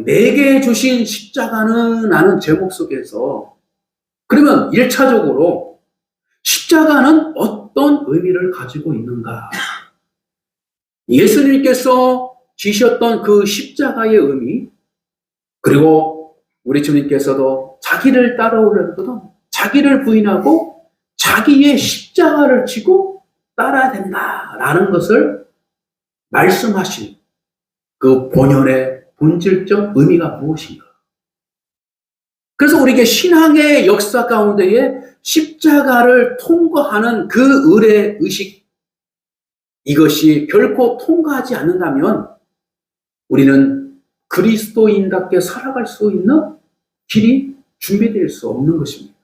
내게 주신 십자가는 라는 제목 속에서 그러면 1차적으로 십자가는 어떤 의미를 가지고 있는가? 예수님께서 지셨던 그 십자가의 의미, 그리고 우리 주님께서도 자기를 따라오려거든 자기를 부인하고 자기의 십자가를 지고 따라야 된다라는 것을 말씀하신 그 본연의 본질적 의미가 무엇인가? 그래서 우리에게 신앙의 역사 가운데에 십자가를 통과하는 그 의례 의식, 이것이 결코 통과하지 않는다면 우리는 그리스도인답게 살아갈 수 있는 길이 준비될 수 없는 것입니다.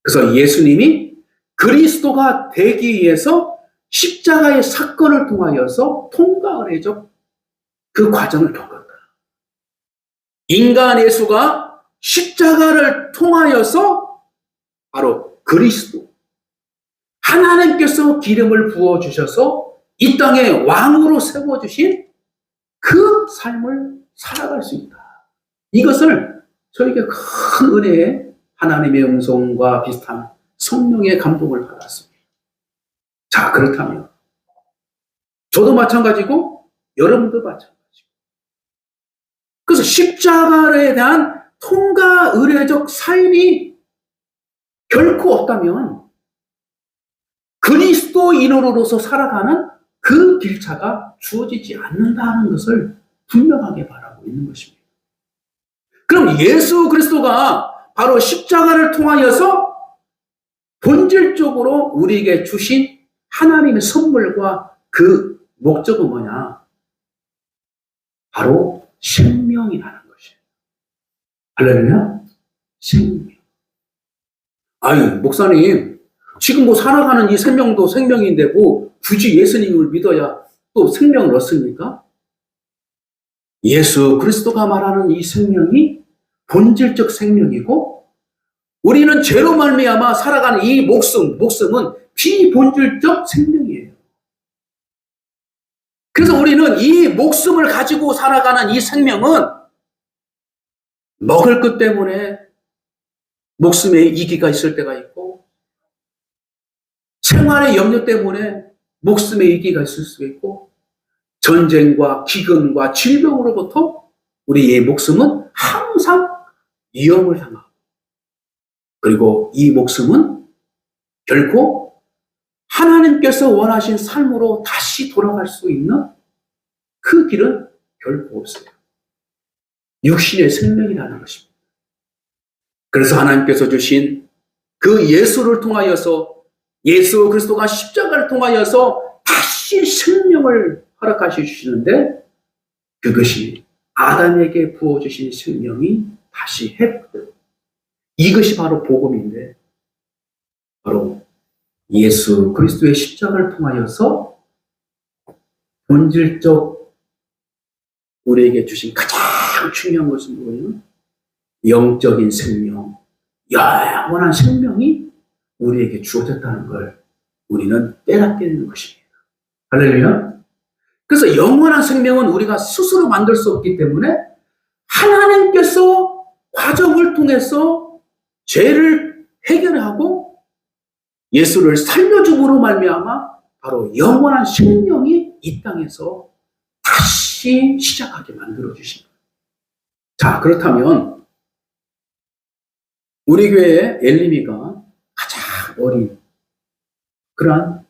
그래서 예수님이 그리스도가 되기 위해서 십자가의 사건을 통하여서 통과의례적 그 과정을 겪었다. 인간 예수가 십자가를 통하여서 바로 그리스도, 하나님께서 기름을 부어주셔서 이 땅에 왕으로 세워주신 그 삶을 살아갈 수 있다. 이것을 저에게 큰 은혜의 하나님의 음성과 비슷한 성령의 감동을 받았습니다. 자, 그렇다면 저도 마찬가지고 여러분도 마찬가지고, 그래서 십자가에 대한 통과 의례적 삶이 결코 없다면 그리스도인으로서 살아가는 그 길차가 주어지지 않는다는 것을 분명하게 바라고 있는 것입니다. 그럼 예수 그리스도가 바로 십자가를 통하여서 본질적으로 우리에게 주신 하나님의 선물과 그 목적은 뭐냐? 바로 생명이라는 것이에요. 할렐루야? 생명. 아유, 목사님, 지금 뭐 살아가는 이 생명도 생명인데 뭐 굳이 예수님을 믿어야 또 생명을 얻습니까? 예수 그리스도가 말하는 이 생명이 본질적 생명이고, 우리는 죄로 말미암아 살아가는 이 목숨은 비본질적 생명이에요. 그래서 우리는 이 목숨을 가지고 살아가는 이 생명은 먹을 것 때문에 목숨에 이기가 있을 때가 있고, 생활의 염려 때문에 목숨에 이기가 있을 수 있고, 전쟁과 기근과 질병으로부터 우리의 목숨은 항상 위험을 당하고, 그리고 이 목숨은 결코 하나님께서 원하신 삶으로 다시 돌아갈 수 있는 그 길은 결코 없어요. 육신의 생명이라는 것입니다. 그래서 하나님께서 주신 그 예수를 통하여서, 예수 그리스도가 십자가를 통하여서 다시 생명을 허락하시 주시는데, 그것이 아담에게 부어주신 생명이 다시 회복되고, 이것이 바로 복음인데, 바로 예수 그리스도의 십자가를 통하여서 본질적 우리에게 주신 가장 중요한 것은 뭐예요? 영적인 생명, 영원한 생명이 우리에게 주어졌다는 걸 우리는 깨닫게 되는 것입니다. 할렐루야. 그래서 영원한 생명은 우리가 스스로 만들 수 없기 때문에 하나님께서 과정을 통해서 죄를 해결하고 예수를 살려줌으로 말미암아 바로 영원한 생명이 이 땅에서 다시 시작하게 만들어 주십니다. 자, 그렇다면 우리 교회의 엘리미가 가장 어린 그러한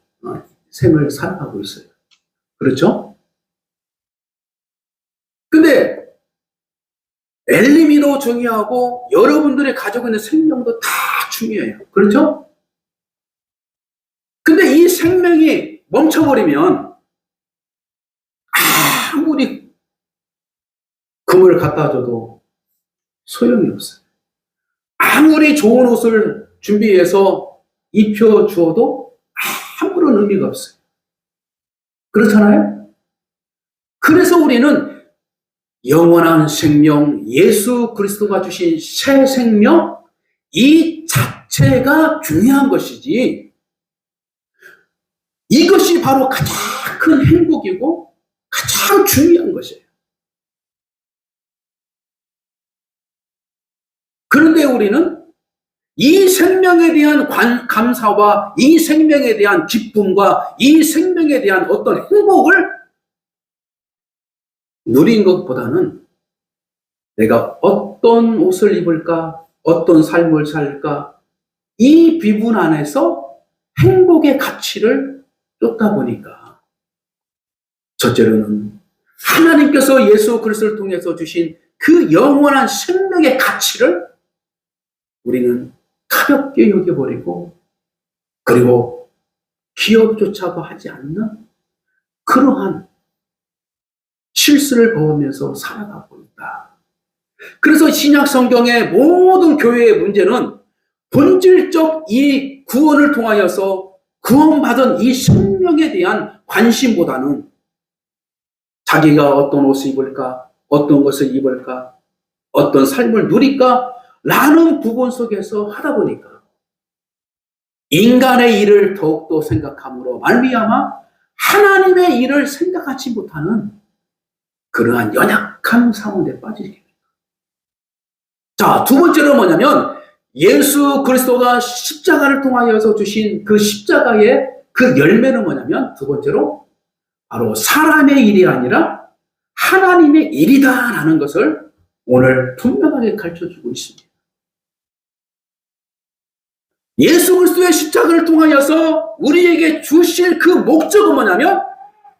생을 살아가고 있어요. 그렇죠? 근데 엘리미도 중요하고 여러분들이 가지고 있는 생명도 다 중요해요. 그렇죠? 근데 이 생명이 멈춰버리면 아무리 금을 갖다 줘도 소용이 없어요. 아무리 좋은 옷을 준비해서 입혀주어도 아무런 의미가 없어요. 그렇잖아요? 그래서 우리는 영원한 생명, 예수 그리스도가 주신 새 생명, 이 자체가 중요한 것이지, 이것이 바로 가장 큰 행복이고 가장 중요한 것이에요. 그런데 우리는 이 생명에 대한 감사와 이 생명에 대한 기쁨과 이 생명에 대한 어떤 행복을 누린 것보다는 내가 어떤 옷을 입을까, 어떤 삶을 살까, 이 비분 안에서 행복의 가치를 쫓다 보니까 첫째로는 하나님께서 예수 그리스도를 통해서 주신 그 영원한 생명의 가치를 우리는 가볍게 여겨버리고, 그리고 기억조차도 하지 않는 그러한 실수를 범하면서 살아가고 있다. 그래서 신약 성경의 모든 교회의 문제는 본질적 이 구원을 통하여서 구원받은 이 생명에 대한 관심보다는 자기가 어떤 옷을 입을까, 어떤 것을 입을까, 어떤 삶을 누릴까 라는 부분 속에서 하다 보니까 인간의 일을 더욱더 생각함으로 말미암아 하나님의 일을 생각하지 못하는 그러한 연약한 상황에 빠지게 됩니다. 자, 두 번째로 뭐냐면 예수 그리스도가 십자가를 통하여서 주신 그 십자가의 그 열매는 뭐냐면 두 번째로 바로 사람의 일이 아니라 하나님의 일이다라는 것을 오늘 분명하게 가르쳐주고 있습니다. 예수 그리스도의 십자가를 통하여서 우리에게 주실 그 목적은 뭐냐면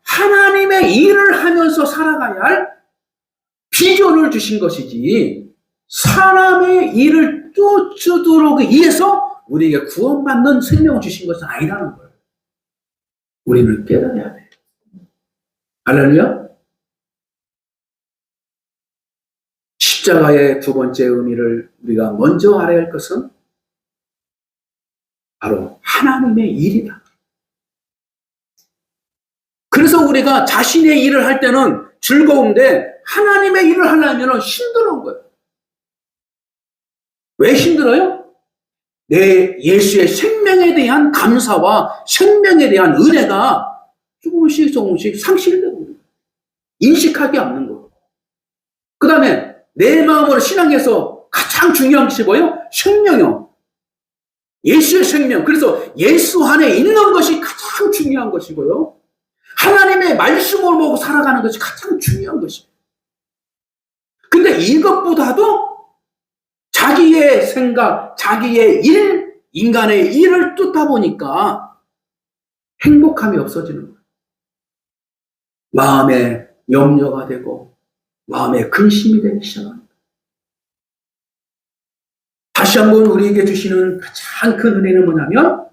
하나님의 일을 하면서 살아가야 할 비전을 주신 것이지 사람의 일을 쫓도록 위해서 우리에게 구원받는 생명을 주신 것은 아니라는 거예요. 우리는 깨달아야 돼요. 할렐루야. 십자가의 두 번째 의미를 우리가 먼저 알아야 할 것은 바로 하나님의 일이다. 그래서 우리가 자신의 일을 할 때는 즐거운데 하나님의 일을 하려면 힘들어온 거예요. 왜 힘들어요? 내 예수의 생명에 대한 감사와 생명에 대한 은혜가 조금씩 상실되고 인식하기 않는 거. 그 다음에 내 마음으로 신앙에서 가장 중요한 것이 뭐예요? 생명이요. 예수의 생명. 그래서 예수 안에 있는 것이 가장 중요한 것이고요. 하나님의 말씀을 보고 살아가는 것이 가장 중요한 것이에요. 근데 이것보다도 자기의 생각, 자기의 일, 인간의 일을 쫓다 보니까 행복함이 없어지는 거예요. 마음에 염려가 되고 마음에 근심이 되기 시작합니다. 다시 한번 우리에게 주시는 가장 큰 은혜는 뭐냐면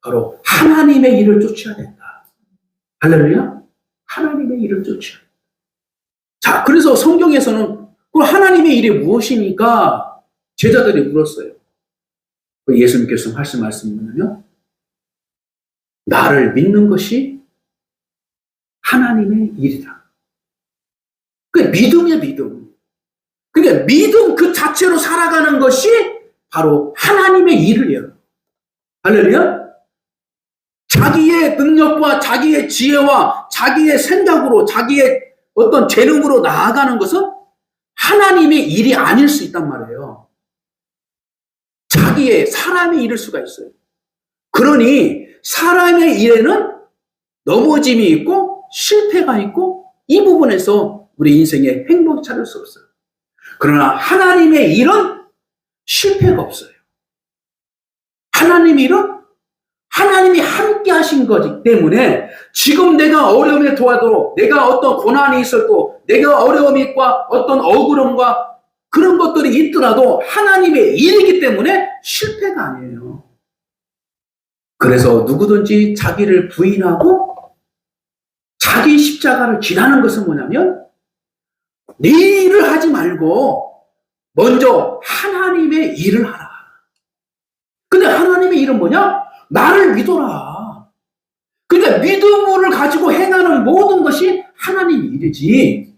바로 하나님의 일을 쫓아야 된다. 할렐루야. 하나님의 일을 쫓아야 된다. 자, 그래서 성경에서는 그 하나님의 일이 무엇이니까 제자들이 물었어요. 예수님께서 하신 말씀이 뭐냐면 나를 믿는 것이 하나님의 일이다. 그게 믿음이야, 믿음. 그러니까 믿음 그 자체로 살아가는 것이 바로 하나님의 일이에요. 할렐루야. 자기의 능력과 자기의 지혜와 자기의 생각으로 자기의 어떤 재능으로 나아가는 것은 하나님의 일이 아닐 수 있단 말이에요. 자기의 사람의 일일 수가 있어요. 그러니 사람의 일에는 넘어짐이 있고 실패가 있고 이 부분에서 우리 인생에 행복을 찾을 수 없어요. 그러나 하나님의 일은 실패가 없어요. 하나님의 일은 하나님이 함께 하신 거기 때문에 지금 내가 어려움에 도와도 내가 어떤 고난이 있어도 내가 어려움과 어떤 억울함과 그런 것들이 있더라도 하나님의 일이기 때문에 실패가 아니에요. 그래서 누구든지 자기를 부인하고 자기 십자가를 지라는 것은 뭐냐면 네 일을 하지 말고 먼저 하나님의 일을 하라. 근데 하나님의 일은 뭐냐? 나를 믿어라. 그러니까 믿음을 가지고 행하는 모든 것이 하나님의 일이지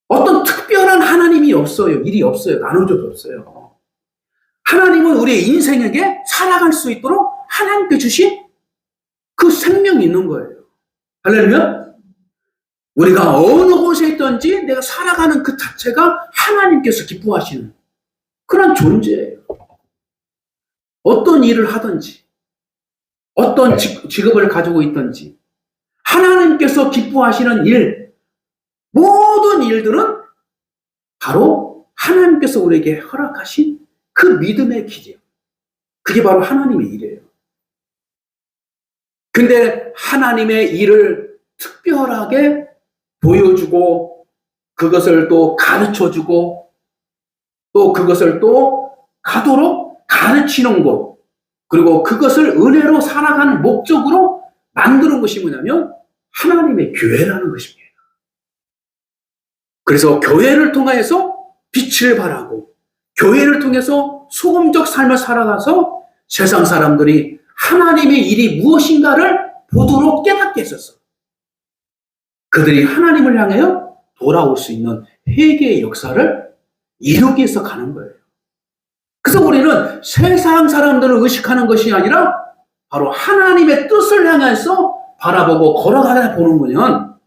어떤 특별한 하나님이 없어요. 일이 없어요. 나눠줘도 없어요. 하나님은 우리의 인생에게 살아갈 수 있도록 하나님께 주신 그 생명이 있는 거예요. 할렐루야. 우리가 어느 곳에 있든 있든지 내가 살아가는 그 자체가 하나님께서 기뻐하시는 그런 존재예요. 어떤 일을 하든지, 어떤 직업을 가지고 있든지, 하나님께서 기뻐하시는 일, 모든 일들은 바로 하나님께서 우리에게 허락하신 그 믿음의 길이에요. 그게 바로 하나님의 일이에요. 근데 하나님의 일을 특별하게 보여주고, 그것을 또 가르쳐주고, 또 그것을 또 가도록 가르치는 것, 그리고 그것을 은혜로 살아가는 목적으로 만드는 것이 뭐냐면 하나님의 교회라는 것입니다. 그래서 교회를 통해서 빛을 발하고, 교회를 통해서 소금적 삶을 살아가서 세상 사람들이 하나님의 일이 무엇인가를 보도록 깨닫게 했었어. 그들이 하나님을 향하여 돌아올 수 있는 회개의 역사를 이루기 위해서 가는 거예요. 그래서 우리는 세상 사람들을 의식하는 것이 아니라 바로 하나님의 뜻을 향해서 바라보고 걸어가다 보는 거면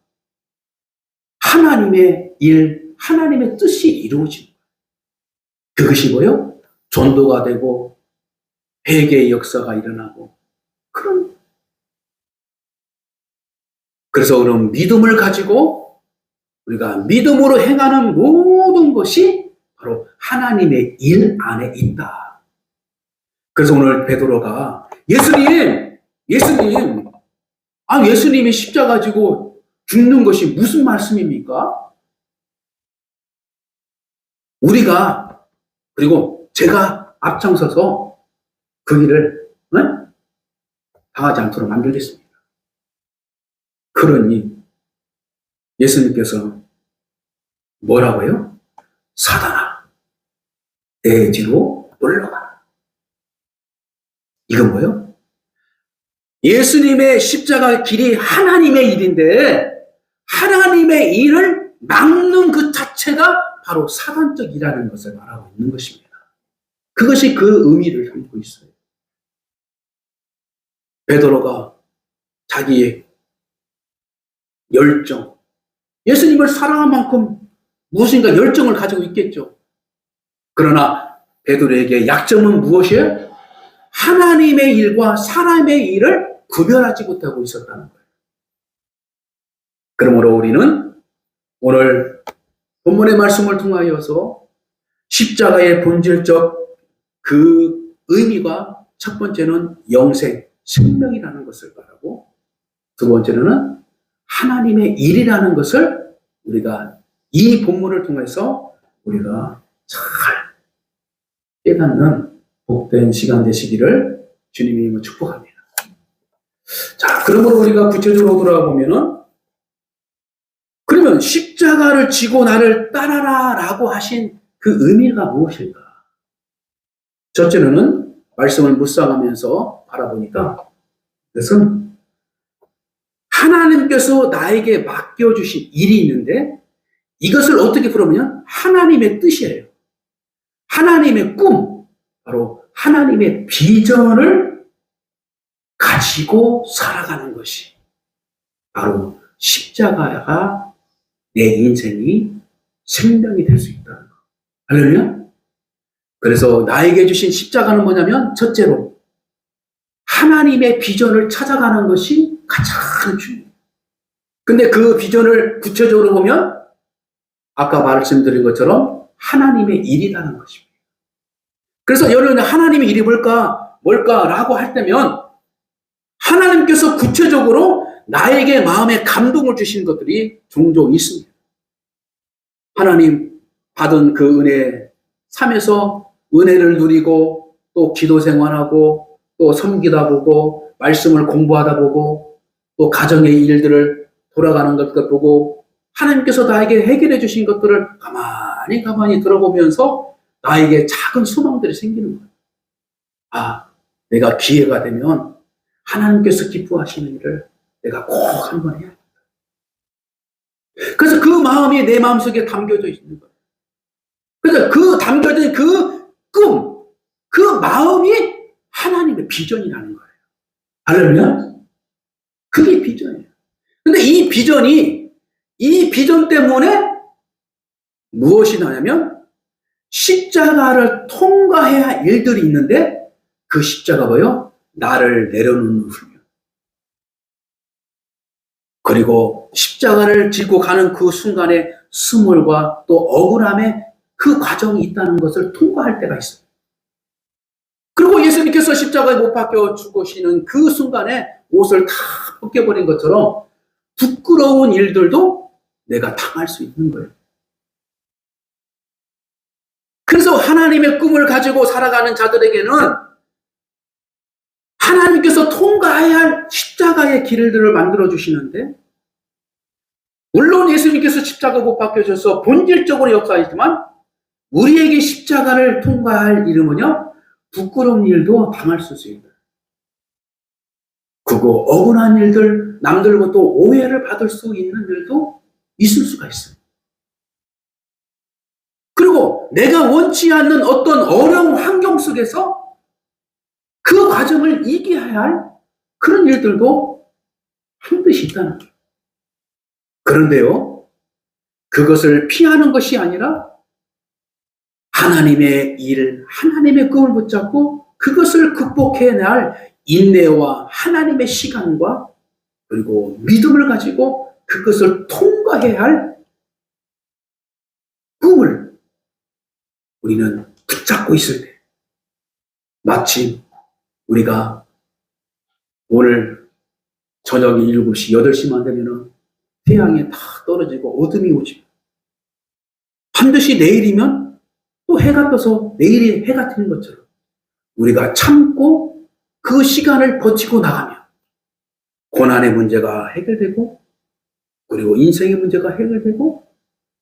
하나님의 일, 하나님의 뜻이 이루어지는 거예요. 그것이 뭐예요? 전도가 되고 회개의 역사가 일어나고 그런. 그래서 그런 믿음을 가지고 우리가 믿음으로 행하는 모든 것이 바로 하나님의 일 안에 있다. 그래서 오늘 베드로가 예수님이 십자가 지고 죽는 것이 무슨 말씀입니까? 우리가, 그리고 제가 앞장서서 그 길을 당하지 않도록 만들겠습니다. 그러니 예수님께서 뭐라고요? 사단아, 내 뒤로 물러가라. 이건 뭐예요? 예수님의 십자가 길이 하나님의 일인데 하나님의 일을 막는 그 자체가 바로 사단적 일이라는 것을 말하고 있는 것입니다. 그것이 그 의미를 담고 있어요. 베드로가 자기의 열정, 예수님을 사랑한 만큼 무엇인가 열정을 가지고 있겠죠. 그러나 베드로에게 약점은 무엇이에요? 하나님의 일과 사람의 일을 구별하지 못하고 있었다는 거예요. 그러므로 우리는 오늘 본문의 말씀을 통하여서 십자가의 본질적 그 의미가 첫 번째는 영생, 생명이라는 것을 말하고 두 번째는 하나님의 일이라는 것을 우리가 이 본문을 통해서 우리가 잘 깨닫는 복된 시간 되시기를 주님의 이름으로 축복합니다. 자, 그러므로 우리가 구체적으로 돌아가 보면은 그러면 십자가를 지고 나를 따라라 라고 하신 그 의미가 무엇일까? 첫째로는 말씀을 묵상하면서 바라보니까 그것은 하나님께서 나에게 맡겨주신 일이 있는데 이것을 어떻게 풀어보면 하나님의 뜻이에요. 하나님의 꿈, 바로 하나님의 비전을 가지고 살아가는 것이 바로 십자가가 내 인생이 생명이 될 수 있다는 것. 할렐루야? 그래서 나에게 주신 십자가는 뭐냐면 첫째로 하나님의 비전을 찾아가는 것이 가장 중요해요. 근데 그 비전을 구체적으로 보면 아까 말씀드린 것처럼 하나님의 일이라는 것입니다. 그래서 여러분이 하나님의 일이 뭘까라고 할 때면 하나님께서 구체적으로 나에게 마음에 감동을 주시는 것들이 종종 있습니다. 하나님 받은 그 은혜, 삶에서 은혜를 누리고 또 기도 생활하고 또 섬기다 보고 말씀을 공부하다 보고 또 가정의 일들을 돌아가는 것들 보고 하나님께서 나에게 해결해 주신 것들을 가만히 들어보면서 나에게 작은 소망들이 생기는 거예요. 아, 내가 기회가 되면 하나님께서 기뻐하시는 일을 내가 꼭 한번 해야겠다. 그래서 그 마음이 내 마음속에 담겨져 있는 거예요. 그래서 그 담겨진 그 꿈, 그 마음이 하나님의 비전이라는 거예요. 알려면 그게 비전이에요. 근데 이 비전이 이 비전 때문에 무엇이 나냐면 십자가를 통과해야 할 일들이 있는데 그 십자가 뭐요? 나를 내려놓는 훈련. 그리고 십자가를 지고 가는 그 순간에 스물과 또 억울함의 그 과정이 있다는 것을 통과할 때가 있어요. 그리고 예수님께서 십자가에 못 박혀 죽으시는 그 순간에 옷을 다 벗겨버린 것처럼 부끄러운 일들도 내가 당할 수 있는 거예요. 그래서 하나님의 꿈을 가지고 살아가는 자들에게는 하나님께서 통과해야 할 십자가의 길들을 만들어 주시는데, 물론 예수님께서 십자가 못 박혀져서 본질적으로 역사하지만 우리에게 십자가를 통과할 일은요, 부끄러운 일도 당할 수 있습니다. 그거 억울한 일들, 남들과 또 오해를 받을 수 있는 일도 있을 수가 있어요. 그리고 내가 원치 않는 어떤 어려운 환경 속에서 그 과정을 이겨야 할 그런 일들도 반드시 있다는 거예요. 그런데요, 그것을 피하는 것이 아니라 하나님의 일, 하나님의 꿈을 붙잡고 그것을 극복해낼 인내와 하나님의 시간과 그리고 믿음을 가지고 그것을 통과해야 할 꿈을 우리는 붙잡고 있을 때, 마침 우리가 오늘 저녁 7시, 8시만 되면은 태양이 다 떨어지고 어둠이 오지. 반드시 내일이면 또 해가 떠서 내일이 해가 트는 것처럼 우리가 참고 그 시간을 버티고 나가면 고난의 문제가 해결되고 그리고 인생의 문제가 해결되고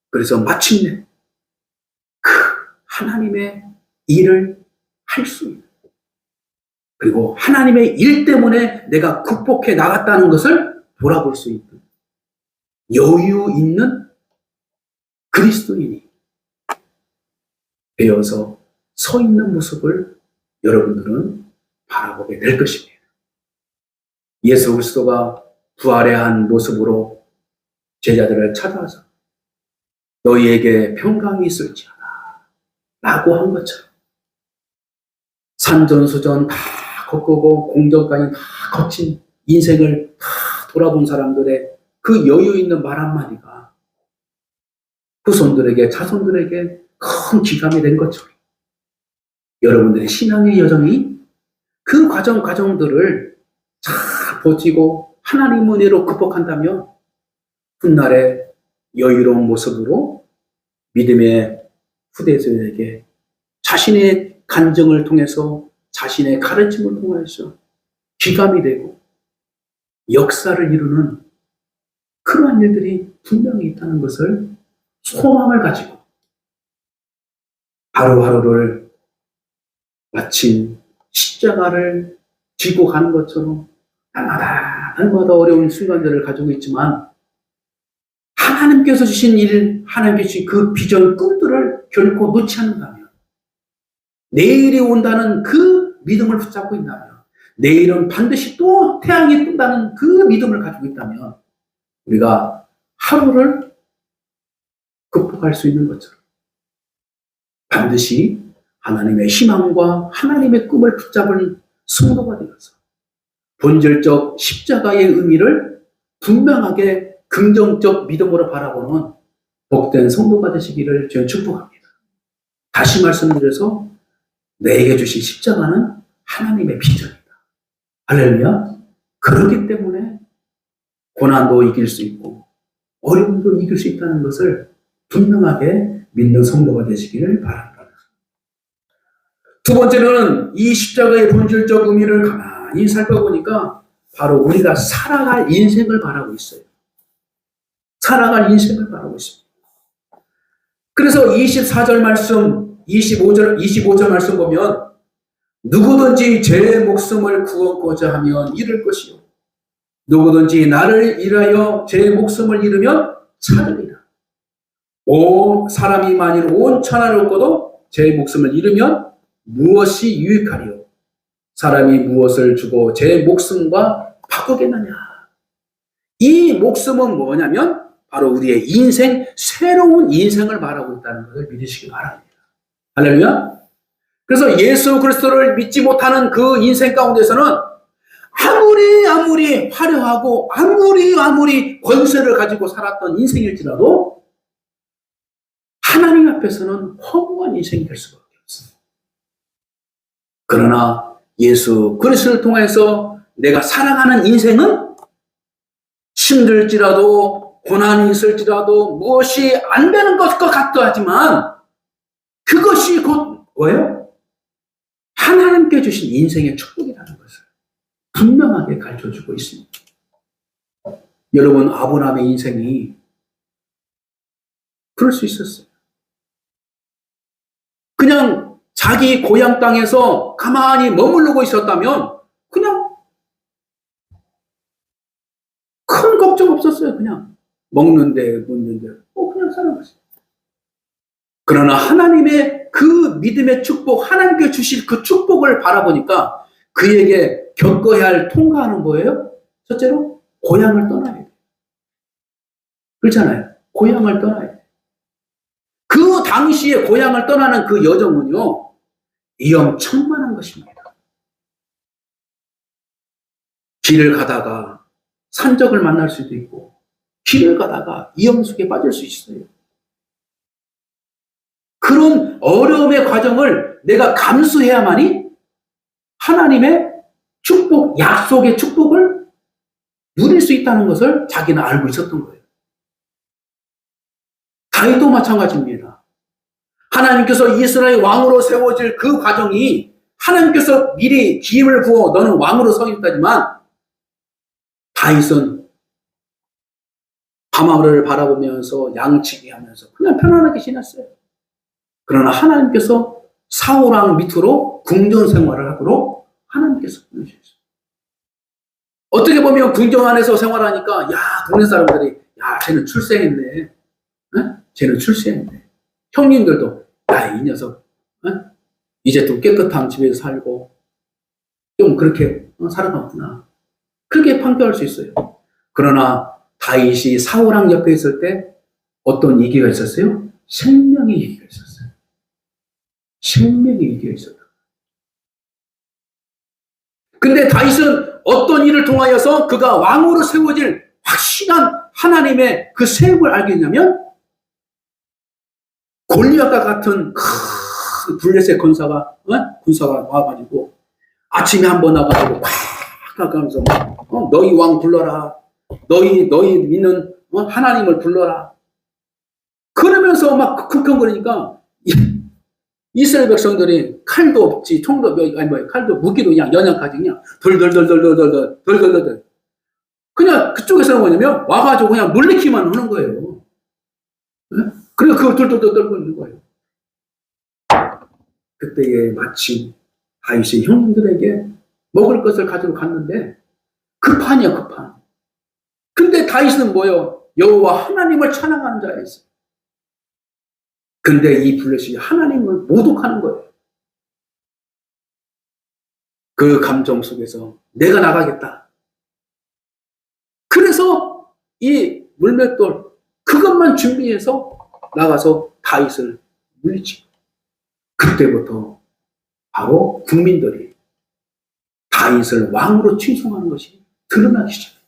그래서 마침내 그 하나님의 일을 할 수 있는, 그리고 하나님의 일 때문에 내가 극복해 나갔다는 것을 돌아볼 수 있는 여유 있는 그리스도인이 되어서 서 있는 모습을 여러분들은 바라보게 될 것입니다. 예수 그리스도가 부활의 한 모습으로 제자들을 찾아와서 너희에게 평강이 있을지어다 라고 한 것처럼 산전수전 다 겪고 공전까지 다 거친 인생을 다 돌아본 사람들의 그 여유 있는 말 한마디가 후손들에게, 자손들에게 큰 기감이 된 것처럼 여러분들의 신앙의 여정이 그 과정들을 잘 버티고 하나님 은혜로 극복한다면 훗날에 여유로운 모습으로 믿음의 후대들에게 자신의 간증을 통해서 자신의 가르침을 통해서 기감이 되고 역사를 이루는 그러한 일들이 분명히 있다는 것을 소망을 가지고 하루하루를 마침 십자가를 지고 가는 것처럼 날마다 어려운 순간들을 가지고 있지만 하나님께서 주신 일, 하나님께서 주신 그 비전, 꿈들을 결코 놓지 않는다면, 내일이 온다는 그 믿음을 붙잡고 있다면, 내일은 반드시 또 태양이 뜬다는 그 믿음을 가지고 있다면 우리가 하루를 극복할 수 있는 것처럼 반드시 하나님의 희망과 하나님의 꿈을 붙잡은 성도가 되어서 본질적 십자가의 의미를 분명하게 긍정적 믿음으로 바라보는 복된 성도가 되시기를 저는 축복합니다. 다시 말씀드려서 내게 주신 십자가는 하나님의 비전이다. 할렐루야. 그렇기 때문에 고난도 이길 수 있고 어려움도 이길 수 있다는 것을 분명하게 믿는 성도가 되시기를 바랍니다. 두 번째는 이 십자가의 본질적 의미를 가만히 살펴보니까 바로 우리가 살아갈 인생을 바라고 있어요. 살아갈 인생을 바라고 있습니다. 그래서 24절 말씀, 25절 말씀 보면 누구든지 제 목숨을 구원고자 하면 잃을 것이요 누구든지 나를 인하여 제 목숨을 잃으면 찾으리라. 사람이 만일 온 천하를 얻고도 제 목숨을 잃으면 무엇이 유익하리요? 사람이 무엇을 주고 제 목숨과 바꾸겠느냐? 이 목숨은 뭐냐면 바로 우리의 인생, 새로운 인생을 말하고 있다는 것을 믿으시기 바랍니다. 할렐루야. 그래서 예수 그리스도를 믿지 못하는 그 인생 가운데서는 아무리 화려하고 아무리 권세를 가지고 살았던 인생일지라도 하나님 앞에서는 허무한 인생이 될 수밖에 없습니다. 그러나 예수 그리스도를 통해서 내가 살아가는 인생은 힘들지라도 고난이 있을지라도 무엇이 안 되는 것 같도 하지만 그것이 곧 뭐예요? 하나님께 주신 인생의 축복이라는 것을 분명하게 가르쳐주고 있습니다. 여러분, 아브라함의 인생이 그럴 수 있었어요. 그냥 자기 고향 땅에서 가만히 머무르고 있었다면 그냥 큰 걱정 없었어요. 그냥 먹는데 묻는데 그냥 살아갔어요. 그러나 하나님의 그 믿음의 축복, 하나님께 주실 그 축복을 바라보니까 그에게 겪어야 할 통과하는 거예요. 첫째로 고향을 떠나야 돼요. 그렇잖아요. 고향을 떠나야 돼요. 그 당시에 고향을 떠나는 그 여정은요, 위험천만한 것입니다. 길을 가다가 산적을 만날 수도 있고 길을 가다가 위험 속에 빠질 수 있어요. 그런 어려움의 과정을 내가 감수해야만이 하나님의 축복, 약속의 축복을 누릴 수 있다는 것을 자기는 알고 있었던 거예요. 다윗도 마찬가지입니다. 하나님께서 이스라엘 왕으로 세워질 그 과정이 하나님께서 미리 기임을 부어 너는 왕으로 서겠다지만 다윗은 밤하늘을 바라보면서 양치기 하면서 그냥 편안하게 지냈어요. 그러나 하나님께서 사울왕 밑으로 궁전 생활을 하도록 하나님께서 보내주셨어요. 어떻게 보면 궁전 안에서 생활하니까 동네 사람들이 쟤는 출세했네. 에? 쟤는 출세했네. 형님들도 이 녀석 이제 좀 깨끗한 집에서 살고 좀 그렇게 살아갔구나. 그렇게 판결할 수 있어요. 그러나 다윗이 사울왕 옆에 있을 때 어떤 위기가 있었어요? 생명의 위기가 있었어요. 생명의 위기가 있었다. 근데 다윗은 어떤 일을 통하여서 그가 왕으로 세워질 확실한 하나님의 그 세움을 알겠냐면 골리앗과 같은 큰 블레셋 군사가 와가지고 아침에 한번 나가지고 팍 가면서 너희 왕 불러라. 너희 믿는 하나님을 불러라. 그러면서 막 극흥거리니까 이스라엘 백성들이 칼도 없지, 총도 칼도 무기도 그냥 연약하지 그냥 덜덜덜덜덜덜덜덜덜 그냥 그쪽에서는 뭐냐면 와가지고 그냥 물리기만 하는 거예요. 그래서 그걸 덜덜덜 떨고 있는 거예요. 그때에 마침 다윗이 형님들에게 먹을 것을 가지고 갔는데 급한이야, 급한. 근데 다윗은 뭐예요? 여호와 하나님을 찬양하는 자였어요. 근데 이 블레셋이 하나님을 모독하는 거예요. 그 감정 속에서 내가 나가겠다. 그래서 이 물맷돌 그것만 준비해서 나가서 다윗을 물리치고 그때부터 바로 국민들이 다윗을 왕으로 칭송하는 것이 드러나기 시작합니다.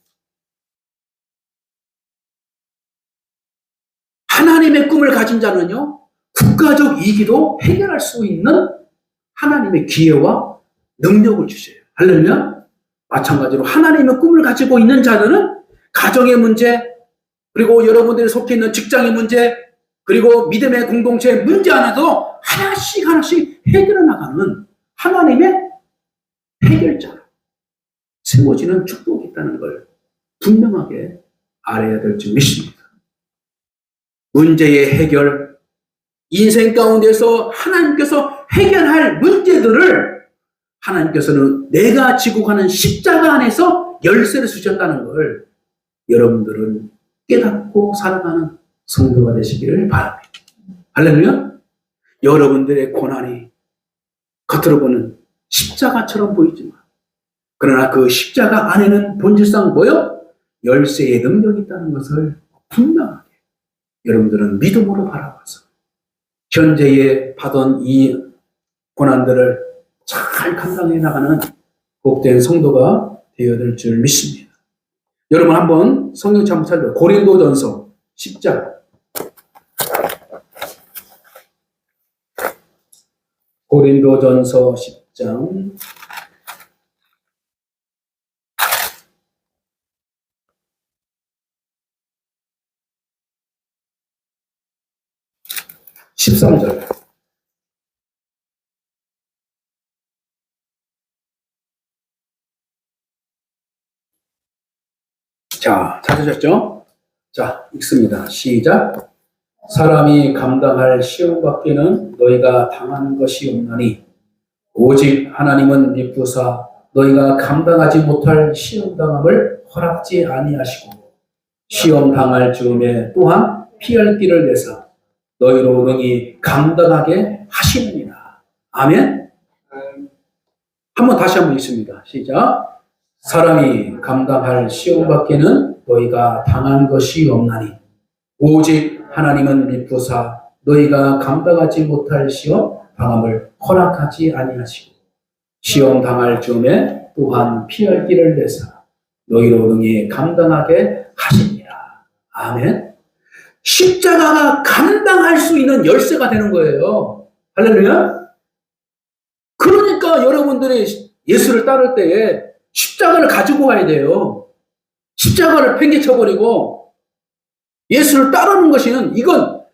하나님의 꿈을 가진 자는요, 국가적 위기도 해결할 수 있는 하나님의 기회와 능력을 주셔요. 할렐루야. 마찬가지로 하나님의 꿈을 가지고 있는 자들은 가정의 문제, 그리고 여러분들이 속해 있는 직장의 문제, 그리고 믿음의 공동체의 문제 하나도 하나씩 해결해 나가는 하나님의 해결자로 세워지는 축복이 있다는 걸 분명하게 알아야 될 줄 믿습니다. 문제의 해결, 인생 가운데서 하나님께서 해결할 문제들을 하나님께서는 내가 지고 가는 십자가 안에서 열쇠를 주셨다는 걸 여러분들은 깨닫고 살아가는 성도가 되시기를 바랍니다. 할렐루야. 여러분들의 고난이 겉으로 보는 십자가처럼 보이지만 그러나 그 십자가 안에는 본질상 뭐요? 열쇠의 능력이 있다는 것을 분명하게 여러분들은 믿음으로 바라봐서 현재에 받은 이 고난들을 잘 감당해 나가는 복된 성도가 되어야 될 줄 믿습니다. 여러분 한번 성경 한번 찾아봐요. 고린도전서 10장. 고린도전서 10장 13절. 자, 찾으셨죠? 자, 읽습니다. 시작. 사람이 감당할 시험 밖에는 너희가 당하는 것이 없나니 오직 하나님은 미쁘사 너희가 감당하지 못할 시험 당함을 허락지 아니하시고 시험 당할 즈음에 또한 피할 길을 내사 너희로 능히 감당하게 하시느니라. 아멘. 한번 다시 한번 읽습니다. 시작. 사람이 감당할 시험 밖에는 너희가 당한 것이 없나니 오직 하나님은 미쁘사 너희가 감당하지 못할 시험 당함을 허락하지 아니하시고 시험 당할 즈음에 또한 피할 길을 내사 너희로 능히 감당하게 하시니라. 아멘. 십자가가 감당할 수 있는 열쇠가 되는 거예요. 할렐루야. 그러니까 여러분들이 예수를 따를 때에 십자가를 가지고 가야 돼요. 십자가를 팽개쳐버리고 예수를 따르는 것은 이건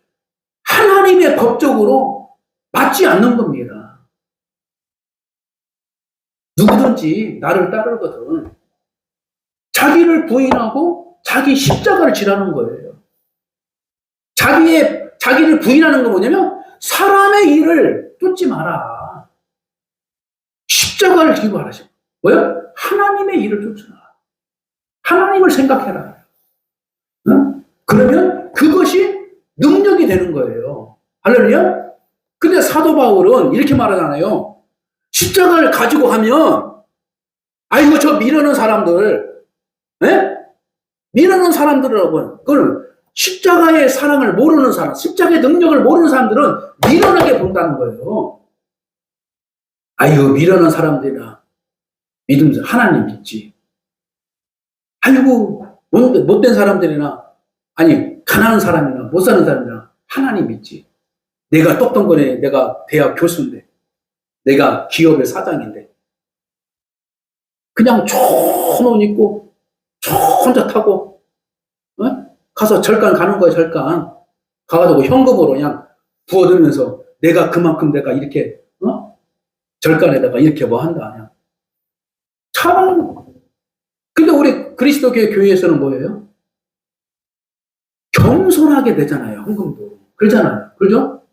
하나님의 법적으로 맞지 않는 겁니다. 누구든지 나를 따르거든 자기를 부인하고 자기 십자가를 지라는 거예요. 자기를 부인하는 건 뭐냐면 사람의 일을 쫓지 마라. 십자가를 지고 하라죠. 뭐요? 하나님의 일을 쫓아라. 하나님을 생각해라. 응? 그러면 그것이 능력이 되는 거예요. 할렐루야? 근데 사도 바울은 이렇게 말하잖아요. 십자가를 가지고 하면, 아이고, 저 미루는 사람들, 예? 미루는 사람들이라고, 그걸 십자가의 사랑을 모르는 사람, 십자가의 능력을 모르는 사람들은 미련하게 본다는 거예요. 아이고, 미련한 사람들이나 믿음, 하나님 믿지. 아이고, 못된 사람들이나, 아니, 가난한 사람이나, 못 사는 사람이나, 하나님 믿지. 내가 똑똑거네, 내가 대학 교수인데, 내가 기업의 사장인데, 그냥 좋은 옷 입고, 혼자 타고, 어? 가서 절간 가는 거야, 절간. 가가지고 현금으로 그냥 부어들면서, 내가 그만큼 내가 이렇게, 절간에다가 이렇게 뭐 한다, 그냥. 참, 근데 우리 그리스도교회 교회에서는 뭐예요? 겸손하게 되잖아요, 헌금도. 그러잖아요. 그죠?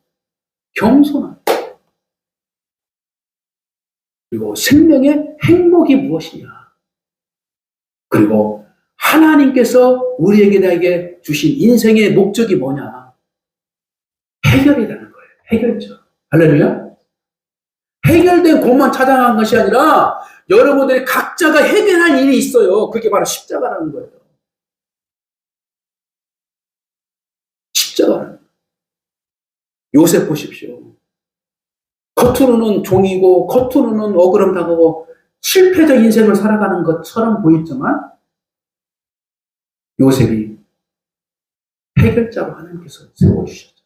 겸손하게. 그리고 생명의 행복이 무엇이냐. 그리고 하나님께서 우리에게 주신 인생의 목적이 뭐냐. 해결이라는 거예요. 해결죠. 할렐루야. 해결된 것만 찾아간 것이 아니라 여러분들이 각자가 해결할 일이 있어요. 그게 바로 십자가라는 거예요. 십자가라는 거예요. 요셉 보십시오. 겉으로는 종이고 겉으로는 억울함 당하고 실패적 인생을 살아가는 것처럼 보였지만 요셉이 해결자로 하나님께서 세워주셨죠.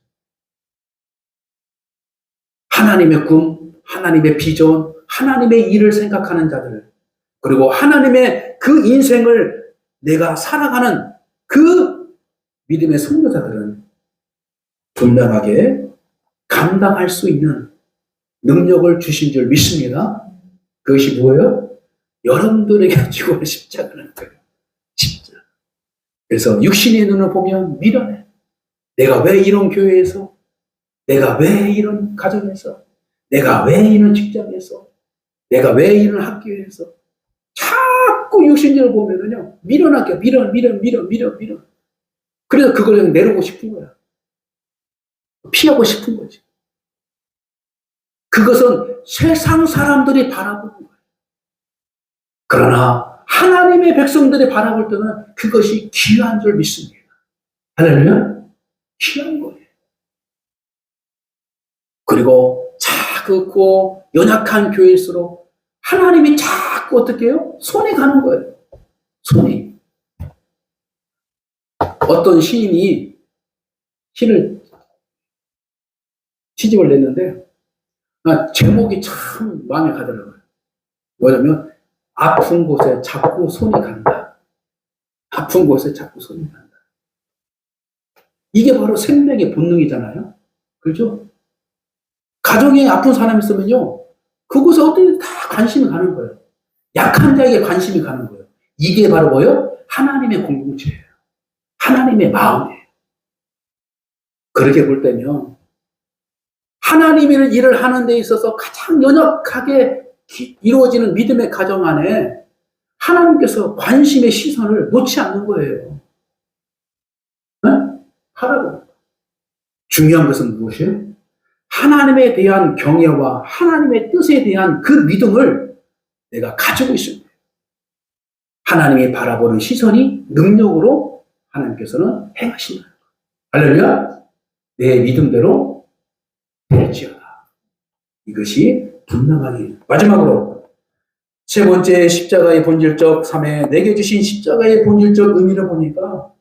하나님의 꿈, 하나님의 비전, 하나님의 일을 생각하는 자들, 그리고 하나님의 그 인생을 내가 살아가는 그 믿음의 선교자들은 분명하게 감당할 수 있는 능력을 주신 줄 믿습니다. 그것이 뭐예요? 여러분들에게 주고 십자가라는 거예요. 십자가. 그래서 육신의 눈을 보면 미련해. 내가 왜 이런 교회에서, 내가 왜 이런 가정에서, 내가 왜 이런 직장에서, 내가 왜 이런 학교에서 자꾸 육신적으로 보면은요 미련하게 미련. 그래서 그걸 그냥 내려오고 싶은 거야. 피하고 싶은 거지. 그것은 세상 사람들이 바라보는 거예요. 그러나 하나님의 백성들이 바라볼 때는 그것이 귀한 줄 믿습니다. 할렐루야? 귀한 거예요. 그리고 작고 연약한 교회일수록 하나님이 자꾸 어떻게 해요? 손이 가는 거예요. 손이. 어떤 시인이 시를 시집을 냈는데 제목이 참 마음에 가더라고요. 뭐냐면 아픈 곳에 자꾸 손이 간다. 아픈 곳에 자꾸 손이 간다. 이게 바로 생명의 본능이잖아요. 그렇죠? 가정에 아픈 사람이 있으면요, 그곳에 어떻게 다 관심이 가는 거예요. 약한 자에게 관심이 가는 거예요. 이게 바로 뭐예요? 하나님의 공동체예요. 하나님의 마음이에요. 그렇게 볼 때면 하나님의 일을 하는 데 있어서 가장 연약하게 이루어지는 믿음의 가정 안에 하나님께서 관심의 시선을 놓지 않는 거예요. 네? 하라고. 중요한 것은 무엇이에요? 하나님에 대한 경외와 하나님의 뜻에 대한 그 믿음을 내가 가지고 있습니다. 하나님이 바라보는 시선이 능력으로 하나님께서는 행하신다. 할렐루야. 내 믿음대로 될지어다. 이것이 분명하게. 마지막으로 세 번째 십자가의 본질적 삶에 내게 주신 십자가의 본질적 의미를 보니까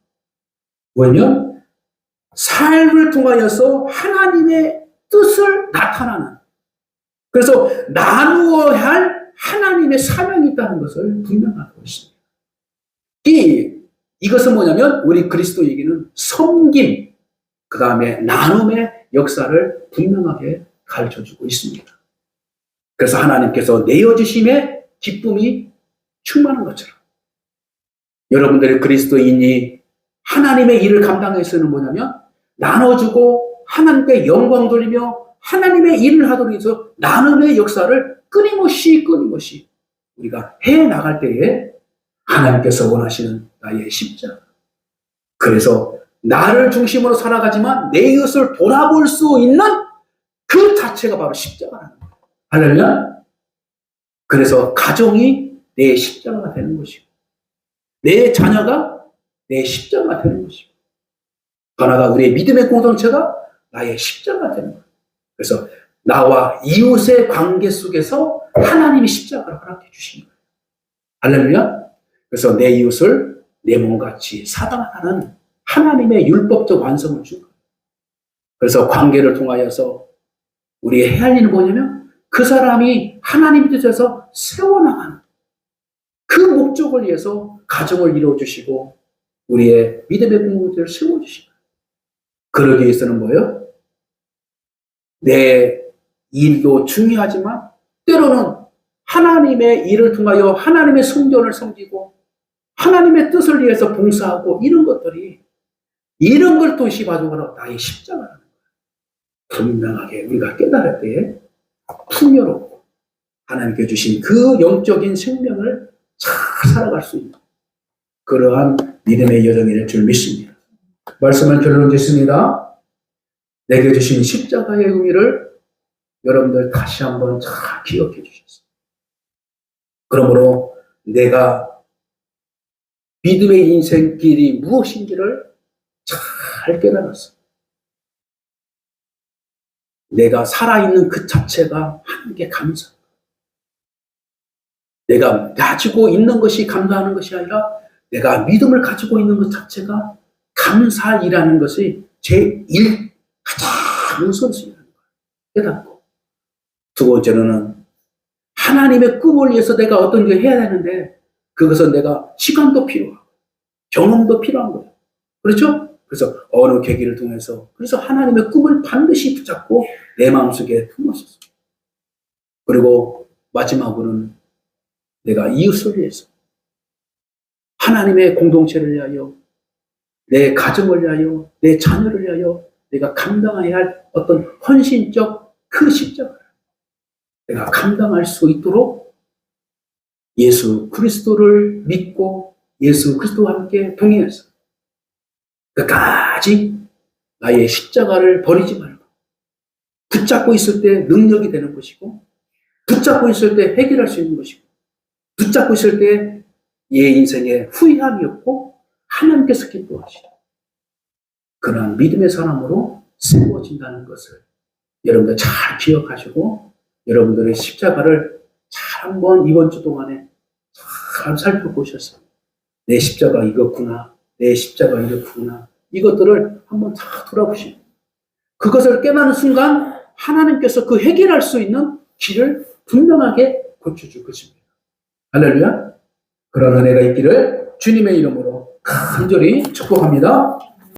뭐냐면 삶을 통하여서 하나님의 뜻을 나타나는, 그래서 나누어야 할 하나님의 사명이 있다는 것을 분명하고 있습니다. 이것은 뭐냐면 우리 그리스도에게는 섬김, 그 다음에 나눔의 역사를 분명하게 가르쳐주고 있습니다. 그래서 하나님께서 내어주심의 기쁨이 충만한 것처럼 여러분들의 그리스도인이 하나님의 일을 감당해서는 뭐냐면 나눠주고 하나님께 영광 돌리며 하나님의 일을 하도록 해서 나눔의 역사를 끊임없이 우리가 해나갈 때에 하나님께서 원하시는 나의 십자가. 그래서 나를 중심으로 살아가지만 내 이웃을 돌아볼 수 있는 그 자체가 바로 십자가라는 거예요. 할렐루야. 그래서 가정이 내 십자가가 되는 것이고 내 자녀가 내 십자가가 되는 것이고 하나가 우리의 믿음의 공동체가 나의 십자가가 되는 거예요. 그래서 나와 이웃의 관계 속에서 하나님이 십자가를 허락해 주신 거예요. 할렐루야. 그래서 내 이웃을 내 몸같이 사랑하는 하나님의 율법적 완성을 준 거예요. 그래서 관계를 통하여서 우리가 해야 할 일은 뭐냐면 그 사람이 하나님 뜻에서 세워나가는 그 목적을 위해서 가정을 이루어주시고 우리의 믿음의 공동체를 세워주시고, 그러기 위해서는 뭐예요? 내 일도 중요하지만 때로는 하나님의 일을 통하여 하나님의 성전을 섬기고 하나님의 뜻을 위해서 봉사하고 이런 것들이, 이런 걸 도시 가져가라 나의 십자가라는 거예요. 분명하게 우리가 깨달을 때에 풍요롭고 하나님께 주신 그 영적인 생명을 잘 살아갈 수 있는 그러한 믿음의 여정이 될 줄 믿습니다. 말씀은 결론 짓습니다. 내게 주신 십자가의 의미를 여러분들 다시 한번 잘 기억해 주셨습니다. 그러므로 내가 믿음의 인생길이 무엇인지를 잘 깨달았어. 내가 살아있는 그 자체가 하나님께 감사. 내가 가지고 있는 것이 감사하는 것이 아니라 내가 믿음을 가지고 있는 것 자체가 감사이라는 것이 제1 가장 우선순위라는 거예요. 깨닫고. 두 번째로는 하나님의 꿈을 위해서 내가 어떤 걸 해야 되는데 그것은 내가 시간도 필요하고 경험도 필요한 거예요. 그렇죠? 그래서 어느 계기를 통해서 그래서 하나님의 꿈을 반드시 붙잡고 내 마음속에 품었었어요. 그리고 마지막으로는 내가 이웃을 위해서 하나님의 공동체를 위하여 내 가정을 위하여 내 자녀를 위하여 내가 감당해야 할 어떤 헌신적 그 십자가를 내가 감당할 수 있도록 예수 그리스도를 믿고 예수 그리스도와 함께 동행해서 끝까지 나의 십자가를 버리지 말고 붙잡고 있을 때 능력이 되는 것이고 붙잡고 있을 때 해결할 수 있는 것이고 붙잡고 있을 때 내 인생에 후회함이 없고 하나님께서 기뻐하시다. 그러한 믿음의 사람으로 세워진다는 것을 여러분들 잘 기억하시고 여러분들의 십자가를 잘 한번 이번 주 동안에 잘 살펴보셔서 내 십자가 이렇구나, 내 십자가 이렇구나, 이것들을 한번 다 돌아보시고 그것을 깨닫는 순간 하나님께서 그 해결할 수 있는 길을 분명하게 고쳐줄 것입니다. 할렐루야. 그런 은혜가 있기를 주님의 이름으로 간절히 축복합니다.